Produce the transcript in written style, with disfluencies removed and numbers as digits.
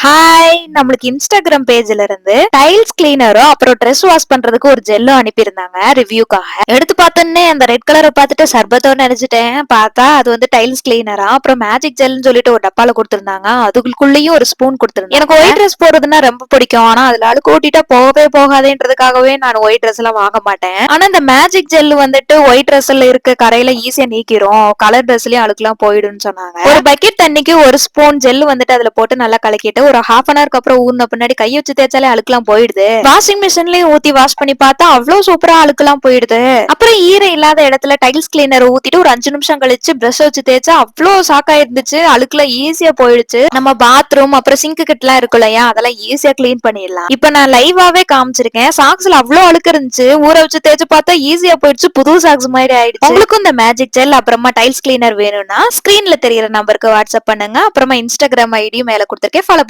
Hi, நம்மளுக்கு Instagram பேஜ்ல இருந்து டைல்ஸ் கிளீனரும் அப்புறம் ட்ரெஸ் வாஷ் பண்றதுக்கு ஒரு ஜெல்லும் அனுப்பியிருந்தாங்க ரிவ்யூக்காக. எடுத்து பார்த்தோன்னே அந்த ரெட் கலரை பார்த்துட்டு சர்பத்தோன்னு நினைச்சிட்டேன். பார்த்தா அது வந்து டைல்ஸ் கிளீனரா. அப்புறம் மேஜிக் ஜெல்னு சொல்லிட்டு ஒரு டப்பால கொடுத்திருந்தாங்க. அதுக்குள்ளேயும் ஒரு ஸ்பூன் கொடுத்திருந்தாங்க. எனக்கு ஒயிட் ட்ரெஸ் போடுறதுன்னா ரொம்ப பிடிக்கும். ஆனா அதுல அழுக்கு ஓட்டிட்டா போகவே போகாதேன்றதுக்காகவே நான் ஒயிட் ட்ரெஸ் எல்லாம் வாங்க மாட்டேன். ஆனா இந்த மேஜிக் ஜெல் வந்துட்டு ஒயிட் ட்ரெஸ்ல இருக்க கரையில ஈஸியா நீக்கிரும். கலர் ட்ரெஸ்லயும் அழுக்குலாம் போயிடும்னு சொன்னாங்க. ஒரு பக்கெட் தண்ணிக்கு ஒரு ஸ்பூன் ஜெல் வந்துட்டு அதுல போட்டு நல்லா கலக்கிட்டு ஒரு ஹாஃப் அன் ஹவருக்கு அப்புறம் ஊர்ன பின்னாடி கையை வச்சு தேய்ச்சாலே அழுக்குலாம் போயிடுது. வாஷிங் மிஷின்லயும் ஊத்தி வாஷ் பண்ணி பார்த்தா அவ்வளவு சூப்பரா அழுக்குலாம் போயிடுது. அப்புறம் ஈரம் இல்லாத இடத்துல டைல்ஸ் கிளீனர் ஊத்திட்டு ஒரு 5 நிமிஷம் கழிச்சு பிரஷ் வச்சு தேய்ச்சா அவ்வளவு சாக்கா இருந்துச்சு. அழுக்குல ஈஸியா போயிடுச்சு. நம்ம பாத்ரூம் அப்புறம் சிங்க் கிட்டலாம் இருக்கும் இல்லையா, அதெல்லாம் ஈஸியா கிளீன் பண்ணிடலாம். இப்ப நான் லைவாவே காமிச்சிருக்கேன். சாக்ஸ்ல அவ்வளவு அழுக்கு இருந்துச்சு. ஊற வச்சு தேய்ச்சு பார்த்தா ஈஸியா போயிடுச்சு. புது சாக்ஸ் மாதிரி ஆயிடுச்சு. உங்களுக்கும் இந்த மேஜிக் ஜெல் அப்புறமா டைல்ஸ் கிளீனர் வேணும்னா ஸ்கிரீன்ல தெரியுற நம்பருக்கு வாட்ஸ்அப் பண்ணுங்க. அப்புறமா இன்ஸ்டாகிராம் ஐடியும் மேல கொடுத்திருக்கேன், ஃபாலோ